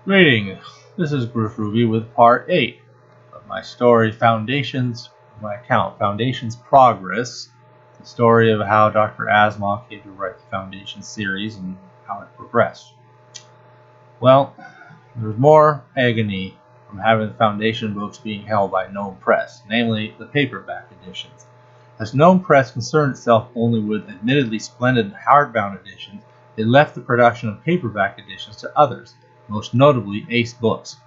Greetings. This is Griff Ruby with part 8 of my story Foundations, Foundations Progress, the story of how Dr. Asimov came to write the Foundation series and how it progressed. Well, there was more agony from having the Foundation books being held by Gnome Press, namely the paperback editions. As Gnome Press concerned itself only with admittedly splendid hardbound editions, it left the production of paperback editions to others, most notably Ace Books.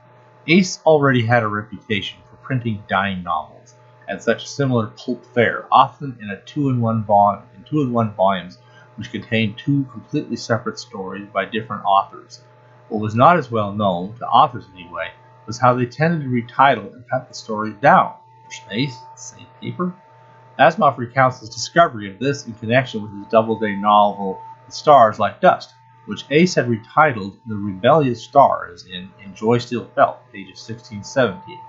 Ace already had a reputation for printing dime novels and such similar pulp fare, often in two-in-one volumes, which contained two completely separate stories by different authors. What was not as well known, to authors anyway, was how they tended to retitle and cut the stories down for space, save paper. Asimov recounts his discovery of this in connection with his Doubleday novel The Stars Like Dust, which Ace had retitled The Rebellious Stars in Joy Still Felt, pages 16-17.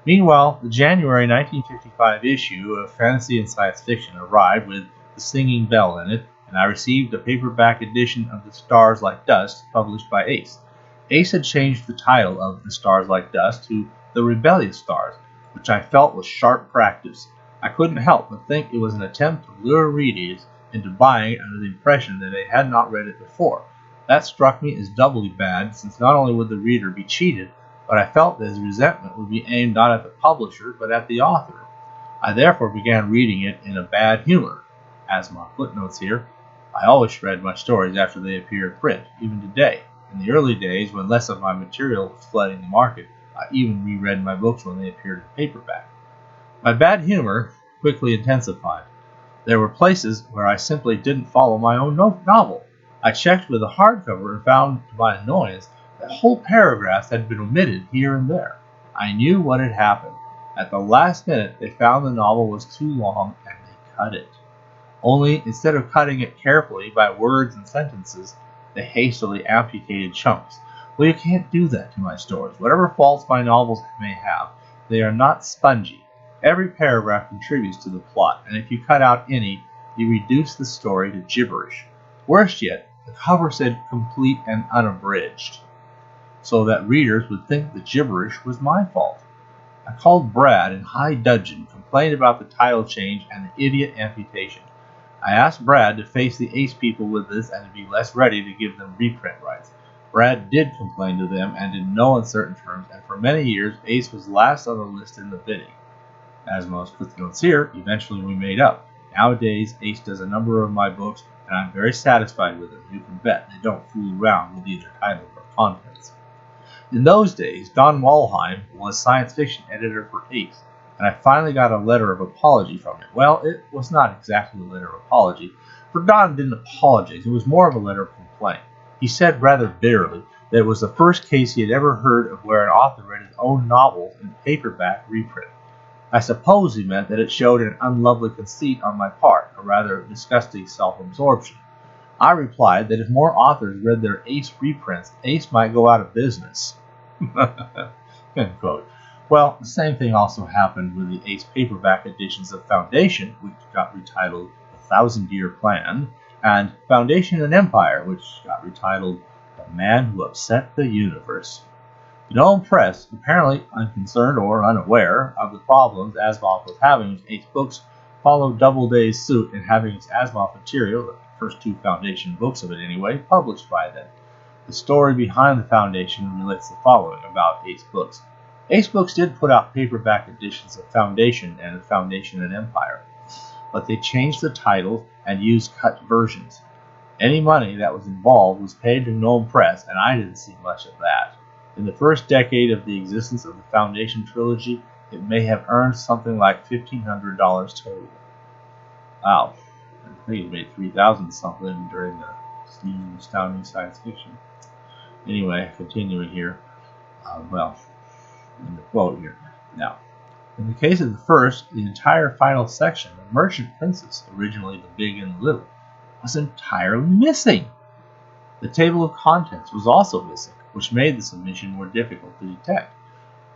Meanwhile, the January 1955 issue of Fantasy and Science Fiction arrived with The Singing Bell in it, and I received a paperback edition of The Stars Like Dust published by Ace. Ace had changed the title of The Stars Like Dust to The Rebellious Stars, which I felt was sharp practice. I couldn't help but think it was an attempt to lure readers into buying it under the impression that they had not read it before. That struck me as doubly bad, since not only would the reader be cheated, but I felt that his resentment would be aimed not at the publisher, but at the author. I therefore began reading it in a bad humor. As my footnotes here, I always read my stories after they appeared in print, even today. In the early days, when less of my material was flooding the market, I even reread my books when they appeared in paperback. My bad humor quickly intensified. There were places where I simply didn't follow my own novel. I checked with the hardcover and found, to my annoyance, that whole paragraphs had been omitted here and there. I knew what had happened. At the last minute, they found the novel was too long and they cut it. Only, instead of cutting it carefully by words and sentences, they hastily amputated chunks. Well, you can't do that to my stories. Whatever faults my novels may have, they are not spongy. Every paragraph contributes to the plot, and if you cut out any, you reduce the story to gibberish. Worse yet, the cover said complete and unabridged, so that readers would think the gibberish was my fault. I called Brad in high dudgeon, complained about the title change and the idiot amputation. I asked Brad to face the Ace people with this and to be less ready to give them reprint rights. Brad did complain to them, and in no uncertain terms, and for many years Ace was last on the list in the bidding. As most footnotes here, eventually we made up. Nowadays, Ace does a number of my books, and I'm very satisfied with them. You can bet they don't fool around with either title or contents. In those days, Don Walheim was science fiction editor for Ace, and I finally got a letter of apology from him. Well, it was not exactly a letter of apology, for Don didn't apologize. It was more of a letter of complaint. He said rather bitterly that it was the first case he had ever heard of where an author read his own novels in paperback reprint. I suppose he meant that it showed an unlovely conceit on my part, a rather disgusting self-absorption. I replied that if more authors read their Ace reprints, Ace might go out of business. End quote. Well, the same thing also happened with the Ace paperback editions of Foundation, which got retitled The Thousand-Year Plan, and Foundation and Empire, which got retitled The Man Who Upset the Universe. Gnome Press, apparently unconcerned or unaware of the problems Asimov was having with Ace books, followed Doubleday's suit in having its Asimov material, the first two Foundation books of it anyway, published by them. The story behind the Foundation relates the following about Ace books. Ace books did put out paperback editions of Foundation and Foundation and Empire, but they changed the titles and used cut versions. Any money that was involved was paid to Gnome Press, and I didn't see much of that. In the first decade of the existence of the Foundation trilogy, it may have earned something like $1,500 total. Wow. I think it made $3,000 something during the new astounding science fiction. Anyway, continuing here. In the quote here. Now, in the case of the first, the entire final section, the Merchant Princess, originally the Big and the Little, was entirely missing. The table of contents was also missing, which made the submission more difficult to detect.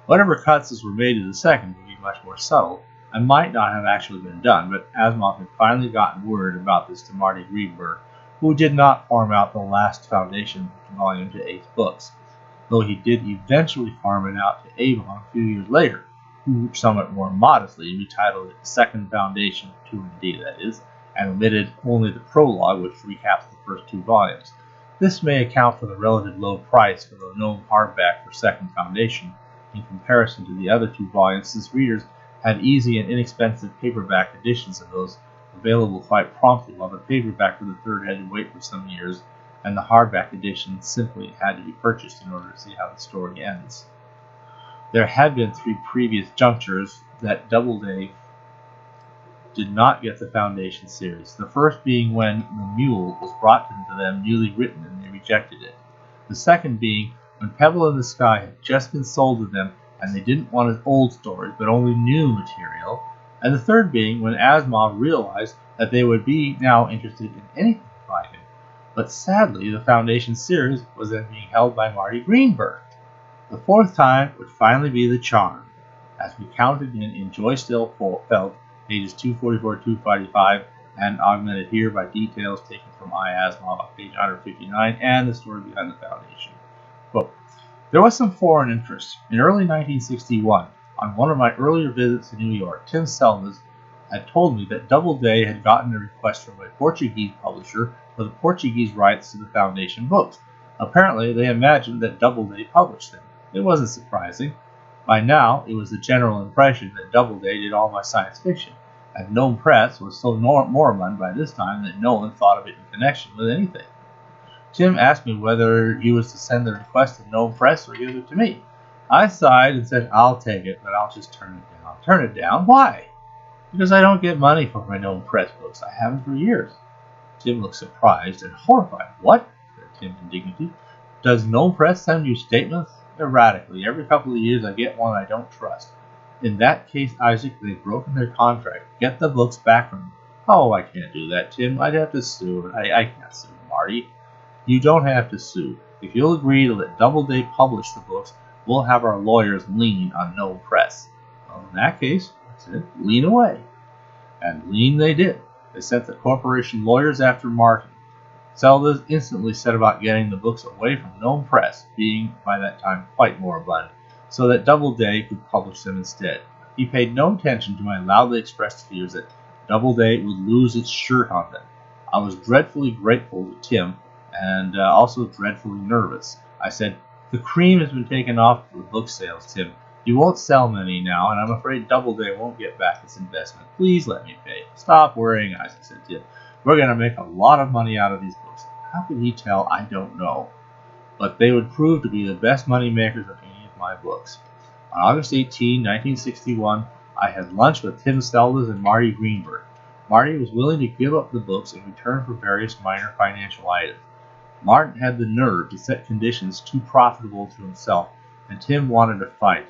Whatever cuts were made to the second would be much more subtle, and might not have actually been done, but Asimov had finally gotten word about this to Marty Greenberg, who did not farm out the last Foundation volume to Ace books. though he did eventually farm it out to Avon a few years later, who somewhat more modestly retitled it Second Foundation 2D, that is, and omitted only the prologue, which recaps the first 2 volumes. This may account for the relative low price for the Gnome hardback for Second Foundation in comparison to the other 2 volumes, since readers had easy and inexpensive paperback editions of those available quite promptly, while the paperback for the third had to wait for some years, and the hardback edition simply had to be purchased in order to see how the story ends. There had been 3 previous junctures that Doubleday did not get the Foundation series, the first being when The Mule was brought to them newly written and they rejected it. The second being when Pebble in the Sky had just been sold to them and they didn't want old stories but only new material, and the third being when Asimov realized that they would be now interested in anything by him. But sadly, the Foundation series was then being held by Marty Greenberg. The fourth time would finally be the charm, as recounted in Joy Still Felt, pages 244-245, and augmented here by details taken from I. Asimov on page 159 and the story behind the Foundation. Quote, there was some foreign interest. In early 1961, on one of my earlier visits to New York, Tim Seldes had told me that Doubleday had gotten a request from a Portuguese publisher for the Portuguese rights to the Foundation books. Apparently, they imagined that Doubleday published them. It wasn't surprising. By now, it was the general impression that Doubleday did all my science fiction, and Gnome Press was so moribund by this time that no one thought of it in connection with anything. Tim asked me whether he was to send the request to Gnome Press or give it to me. I sighed and said, I'll take it, but I'll just turn it down. Turn it down? Why? Because I don't get money for my Gnome Press books. I haven't for years. Tim looked surprised and horrified. What? Said Tim in dignity. Does Gnome Press send you statements? Erratically. Every couple of years I get one I don't trust. In that case, Isaac, they've broken their contract. Get the books back from me. Oh, I can't do that, Tim. I'd have to sue. I can't sue, Marty. You don't have to sue. If you'll agree to let Doubleday publish the books, we'll have our lawyers lean on Gnome Press. Well, in that case, I said, lean away. And lean they did. They sent the corporation lawyers after Martin. Seldes instantly set about getting the books away from Gnome Press, being by that time quite moribund, so that Doubleday could publish them instead. He paid no attention to my loudly expressed fears that Doubleday would lose its shirt on them. I was dreadfully grateful to Tim, and also dreadfully nervous. I said, the cream has been taken off the book sales, Tim. You won't sell many now, and I'm afraid Doubleday won't get back its investment. Please let me pay. Stop worrying, Isaac, said Tim. We're going to make a lot of money out of these books. How could he tell? I don't know. But they would prove to be the best money makers of any of my books. On August 18, 1961, I had lunch with Tim Seldes and Marty Greenberg. Marty was willing to give up the books in return for various minor financial items. Martin had the nerve to set conditions too profitable to himself, and Tim wanted to fight.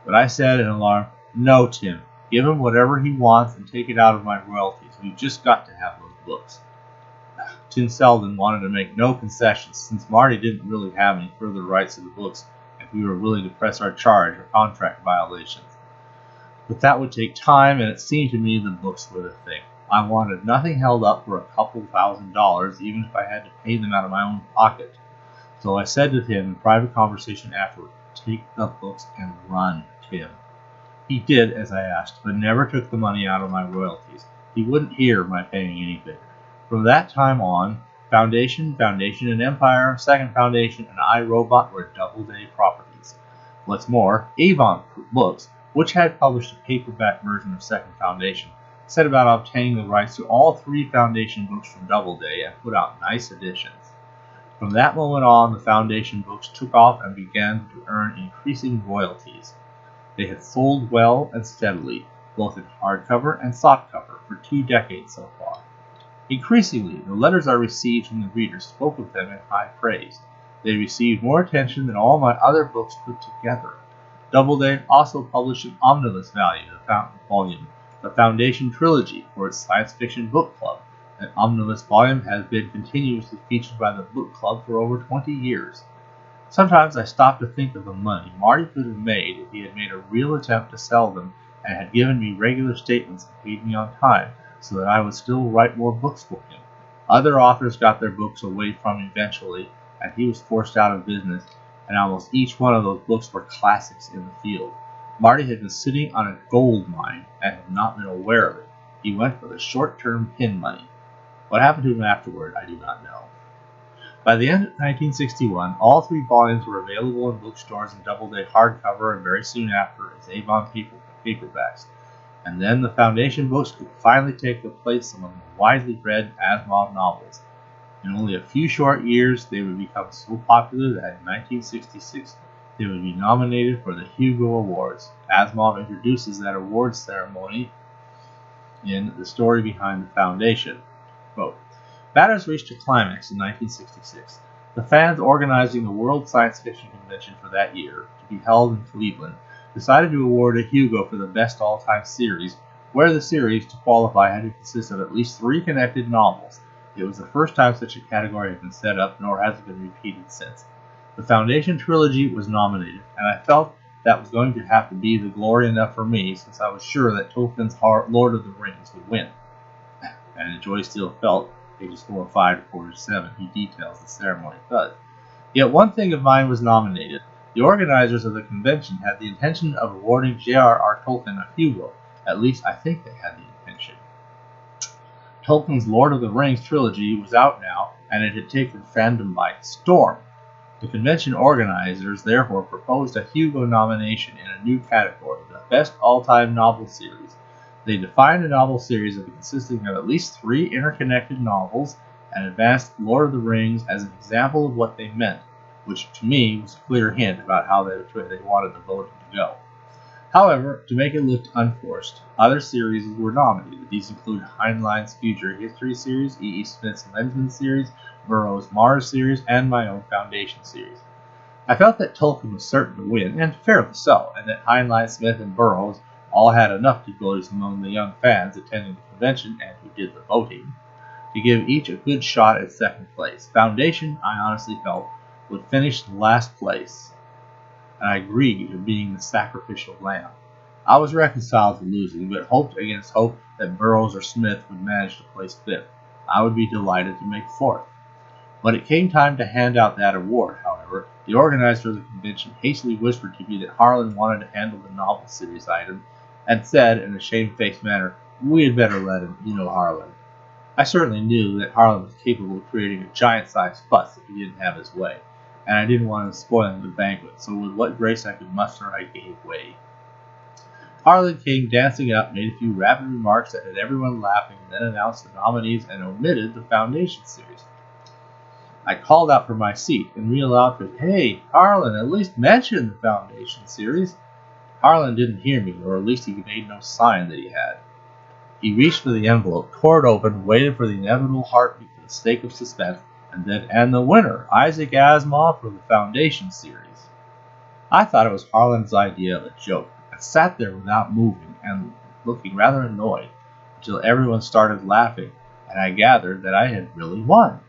But I said in alarm, no, Tim. Give him whatever he wants and take it out of my royalties. We've just got to have those books. Tim Selden wanted to make no concessions, since Marty didn't really have any further rights to the books if we were willing to press our charge for contract violations. But that would take time, and it seemed to me the books were the thing. I wanted nothing held up for a couple $1,000s, even if I had to pay them out of my own pocket. So I said to him in private conversation afterward, take the books and run, Tim. He did as I asked, but never took the money out of my royalties. He wouldn't hear of my paying anything. From that time on, Foundation and Empire, Second Foundation, and iRobot were Doubleday properties. What's more, Avon Books, which had published a paperback version of Second Foundation, set about obtaining the rights to all 3 Foundation books from Doubleday and put out nice editions. From that moment on, the Foundation books took off and began to earn increasing royalties. They had sold well and steadily, both in hardcover and softcover, for 2 decades so far. Increasingly, the letters I received from the readers spoke of them in high praise. They received more attention than all my other books put together. Doubleday also published an omnibus volume, the Foundation Trilogy, for its science fiction book club. An omnibus volume has been continuously featured by the book club for over 20 years. Sometimes I stop to think of the money Marty could have made if he had made a real attempt to sell them and had given me regular statements and paid me on time, so that I would still write more books for him. Other authors got their books away from him eventually, and he was forced out of business, and almost each one of those books were classics in the field. Marty had been sitting on a gold mine and had not been aware of it. He went for the short-term pin money. What happened to him afterward, I do not know. By the end of 1961, all 3 volumes were available in bookstores in Doubleday hardcover and very soon after as Avon paperbacks. And then the Foundation books could finally take their place among the widely read Asimov novels. In only a few short years, they would become so popular that in 1966, they would be nominated for the Hugo Awards. Asimov introduces that awards ceremony in The Story Behind the Foundation. Quote, matters reached a climax in 1966. The fans organizing the World Science Fiction Convention for that year, to be held in Cleveland, decided to award a Hugo for the best all-time series, where the series, to qualify, had to consist of at least 3 connected novels. It was the first time such a category had been set up, nor has it been repeated since. The Foundation trilogy was nominated, and I felt that was going to have to be the glory enough for me, since I was sure that Tolkien's Lord of the Rings would win. And in Joy Steele felt, pages 405 to 407, he details the ceremony thus. Yet one thing of mine was nominated. The organizers of the convention had the intention of awarding J.R.R. Tolkien a Hugo. At least I think they had the intention. Tolkien's Lord of the Rings trilogy was out now, and it had taken fandom by storm. The convention organizers therefore proposed a Hugo nomination in a new category, the Best All-Time Novel Series. They defined a novel series as consisting of at least 3 interconnected novels and advanced Lord of the Rings as an example of what they meant, which to me was a clear hint about how they wanted the voting to go. However, to make it look unforced, other series were nominated. These include Heinlein's Future History series, E. E. Smith's Lensman series, Burroughs' Mars series, and my own Foundation series. I felt that Tolkien was certain to win, and fairly so, and that Heinlein, Smith, and Burroughs all had enough devotees among the young fans attending the convention and who did the voting to give each a good shot at second place. Foundation, I honestly felt, would finish in last place, and I agreed of being the sacrificial lamb. I was reconciled to losing, but hoped against hope that Burroughs or Smith would manage to place 5th. I would be delighted to make 4th. When it came time to hand out that award, however, the organizer of the convention hastily whispered to me that Harlan wanted to handle the novel series item, and said in a shamefaced manner, "We had better let him, you know Harlan." I certainly knew that Harlan was capable of creating a giant-sized fuss if he didn't have his way, and I didn't want to spoil the banquet, so with what grace I could muster, I gave way. Harlan came dancing up, made a few rapid remarks that had everyone laughing, and then announced the nominees and omitted the Foundation series. I called out from my seat and reeled out that, "Hey, Harlan, at least mention the Foundation series." Harlan didn't hear me, or at least he made no sign that he had. He reached for the envelope, tore it open, waited for the inevitable heartbeat for the sake of suspense, and the winner, Isaac Asimov for the Foundation series. I thought it was Harlan's idea of a joke, and sat there without moving and looking rather annoyed, until everyone started laughing, and I gathered that I had really won.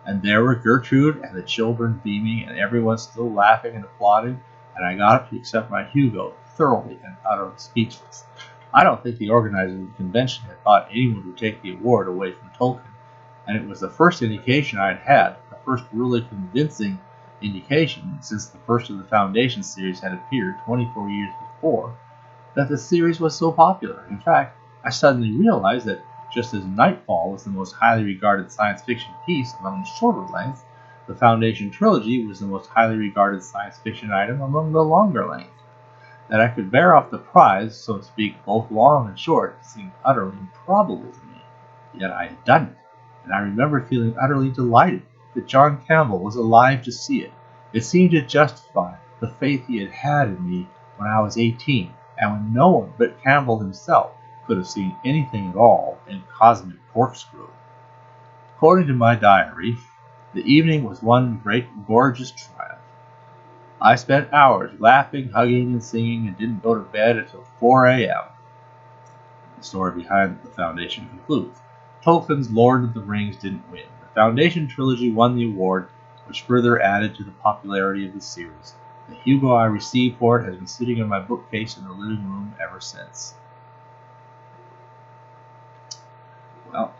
And there were Gertrude and the children beaming, and everyone still laughing and applauding, and I got up to accept my Hugo, thoroughly and utterly speechless. I don't think the organizers of the convention had thought anyone would take the award away from Tolkien, and it was the first indication I had had, the first really convincing indication since the first of the Foundation series had appeared 24 years before, that the series was so popular. In fact, I suddenly realized that just as Nightfall was the most highly regarded science fiction piece among the shorter lengths, the Foundation trilogy was the most highly regarded science fiction item among the longer lengths. That I could bear off the prize, so to speak, both long and short, seemed utterly improbable to me. Yet I had done it, and I remember feeling utterly delighted that John Campbell was alive to see it. It seemed to justify the faith he had had in me when I was 18, and when no one but Campbell himself could have seen anything at all in Cosmic Corkscrew. According to my diary, the evening was one great gorgeous triumph. I spent hours laughing, hugging, and singing, and didn't go to bed until 4 a.m. The story behind the Foundation concludes. Tolkien's Lord of the Rings didn't win. The Foundation trilogy won the award, which further added to the popularity of the series. The Hugo I received for it has been sitting in my bookcase in the living room ever since. Well,